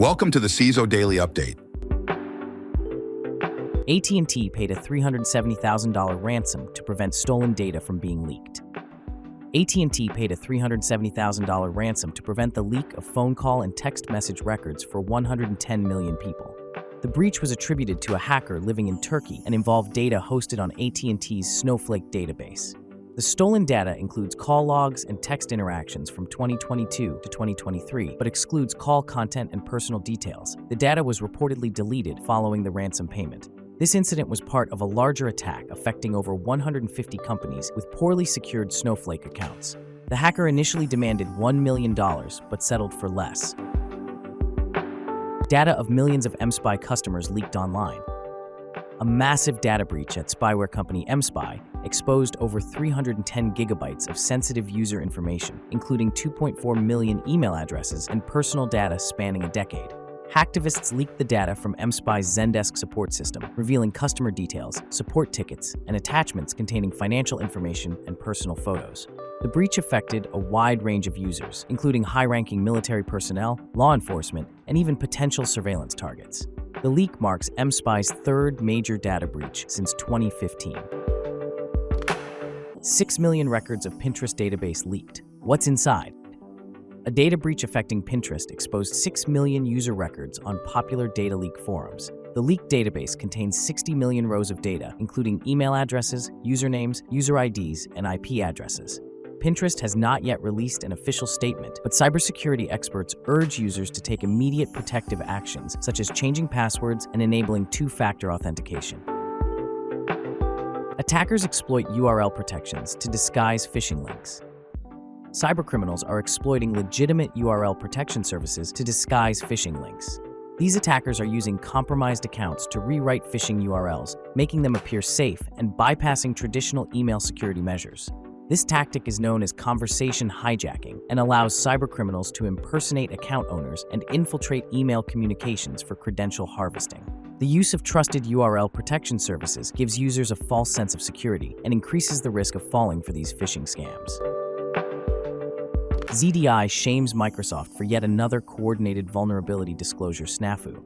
Welcome to the CISO Daily Update. AT&T paid a $370,000 ransom to prevent stolen data from being leaked. AT&T paid a $370,000 ransom to prevent the leak of phone call and text message records for 110 million people. The breach was attributed to a hacker living in Turkey and involved data hosted on AT&T's Snowflake database. The stolen data includes call logs and text interactions from 2022 to 2023, but excludes call content and personal details. The data was reportedly deleted following the ransom payment. This incident was part of a larger attack affecting over 150 companies with poorly secured Snowflake accounts. The hacker initially demanded $1 million, but settled for less. Data of millions of mSpy customers leaked online. A massive data breach at spyware company mSpy exposed over 310 gigabytes of sensitive user information, including 2.4 million email addresses and personal data spanning a decade. Hacktivists leaked the data from mSpy's Zendesk support system, revealing customer details, support tickets, and attachments containing financial information and personal photos. The breach affected a wide range of users, including high-ranking military personnel, law enforcement, and even potential surveillance targets. The leak marks mSpy's third major data breach since 2015. 6 million records of Pinterest database leaked. What's inside? A data breach affecting Pinterest exposed 6 million user records on popular data leak forums. The leaked database contains 60 million rows of data, including email addresses, usernames, user IDs, and IP addresses. Pinterest has not yet released an official statement, but cybersecurity experts urge users to take immediate protective actions, such as changing passwords and enabling two-factor authentication. Attackers exploit URL protections to disguise phishing links. Cybercriminals are exploiting legitimate URL protection services to disguise phishing links. These attackers are using compromised accounts to rewrite phishing URLs, making them appear safe and bypassing traditional email security measures. This tactic is known as conversation hijacking and allows cybercriminals to impersonate account owners and infiltrate email communications for credential harvesting. The use of trusted URL protection services gives users a false sense of security and increases the risk of falling for these phishing scams. ZDI shames Microsoft for yet another coordinated vulnerability disclosure snafu.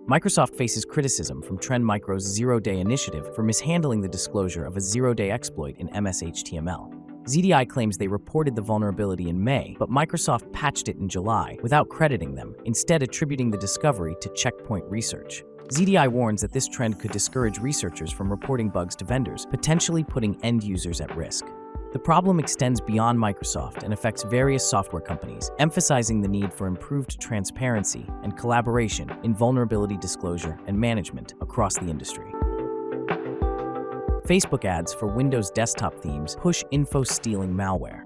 Microsoft faces criticism from Trend Micro's zero-day initiative for mishandling the disclosure of a zero-day exploit in MS-HTML. ZDI claims they reported the vulnerability in May, but Microsoft patched it in July without crediting them, instead attributing the discovery to Checkpoint Research. ZDI warns that this trend could discourage researchers from reporting bugs to vendors, potentially putting end users at risk. The problem extends beyond Microsoft and affects various software companies, emphasizing the need for improved transparency and collaboration in vulnerability disclosure and management across the industry. Facebook ads for Windows desktop themes push info-stealing malware.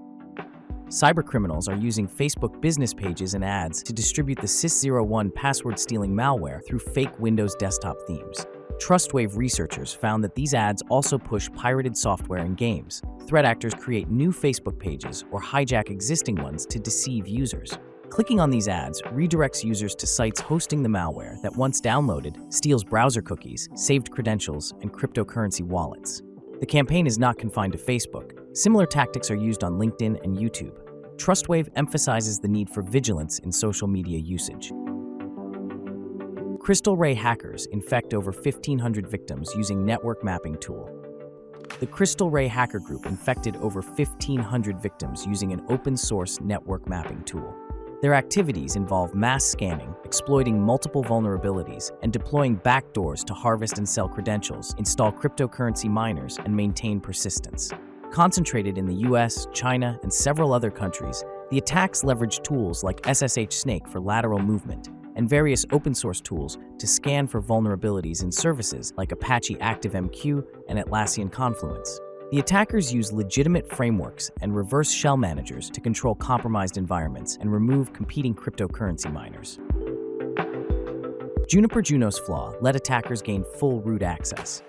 Cybercriminals are using Facebook business pages and ads to distribute the SIS-01 password-stealing malware through fake Windows desktop themes. TrustWave researchers found that these ads also push pirated software and games. Threat actors create new Facebook pages or hijack existing ones to deceive users. Clicking on these ads redirects users to sites hosting the malware that, once downloaded, steals browser cookies, saved credentials, and cryptocurrency wallets. The campaign is not confined to Facebook. Similar tactics are used on LinkedIn and YouTube. TrustWave emphasizes the need for vigilance in social media usage. CRYSTALRAY hackers infect over 1,500 victims using network mapping tool. The CRYSTALRAY hacker group infected over 1,500 victims using an open-source network mapping tool. Their activities involve mass scanning, exploiting multiple vulnerabilities, and deploying backdoors to harvest and sell credentials, install cryptocurrency miners, and maintain persistence. Concentrated in the US, China, and several other countries, the attacks leverage tools like SSH Snake for lateral movement, and various open-source tools to scan for vulnerabilities in services like Apache ActiveMQ and Atlassian Confluence. The attackers use legitimate frameworks and reverse shell managers to control compromised environments and remove competing cryptocurrency miners. Juniper Junos Flaw let attackers gain full root access.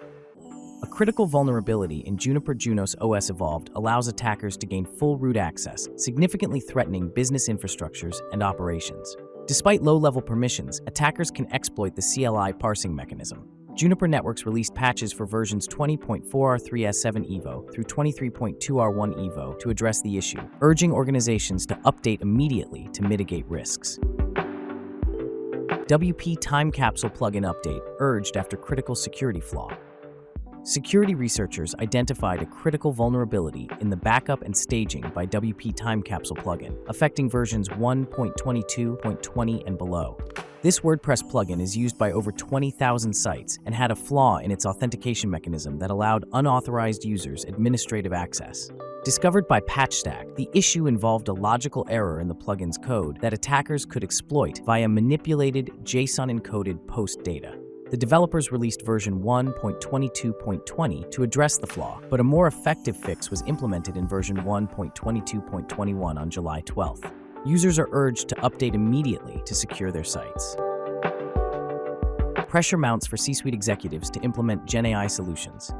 A critical vulnerability in Juniper Junos OS Evolved allows attackers to gain full root access, significantly threatening business infrastructures and operations. Despite low-level permissions, attackers can exploit the CLI parsing mechanism. Juniper Networks released patches for versions 20.4R3S7 Evo through 23.2R1 Evo to address the issue, urging organizations to update immediately to mitigate risks. WP Time Capsule plugin update urged after critical security flaw. Security researchers identified a critical vulnerability in the backup and staging by WP Time Capsule plugin, affecting versions 1.22.20 and below. This WordPress plugin is used by over 20,000 sites and had a flaw in its authentication mechanism that allowed unauthorized users administrative access. Discovered by PatchStack, the issue involved a logical error in the plugin's code that attackers could exploit via manipulated JSON-encoded post data. The developers released version 1.22.20 to address the flaw, but a more effective fix was implemented in version 1.22.21 on July 12th. Users are urged to update immediately to secure their sites. Pressure mounts for C-suite executives to implement GenAI solutions.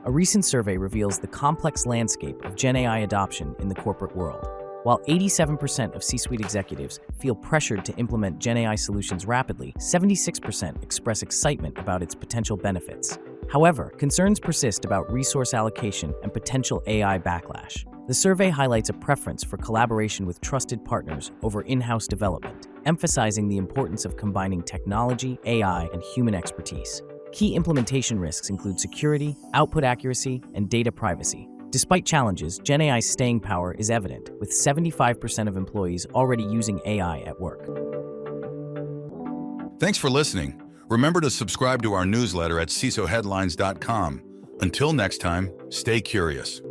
A recent survey reveals the complex landscape of GenAI adoption in the corporate world. While 87% of C-suite executives feel pressured to implement GenAI solutions rapidly, 76% express excitement about its potential benefits. However, concerns persist about resource allocation and potential AI backlash. The survey highlights a preference for collaboration with trusted partners over in-house development, emphasizing the importance of combining technology, AI, and human expertise. Key implementation risks include security, output accuracy, and data privacy. Despite challenges, GenAI's staying power is evident, with 75% of employees already using AI at work. Thanks for listening. Remember to subscribe to our newsletter at CISOheadlines.com. Until next time, stay curious.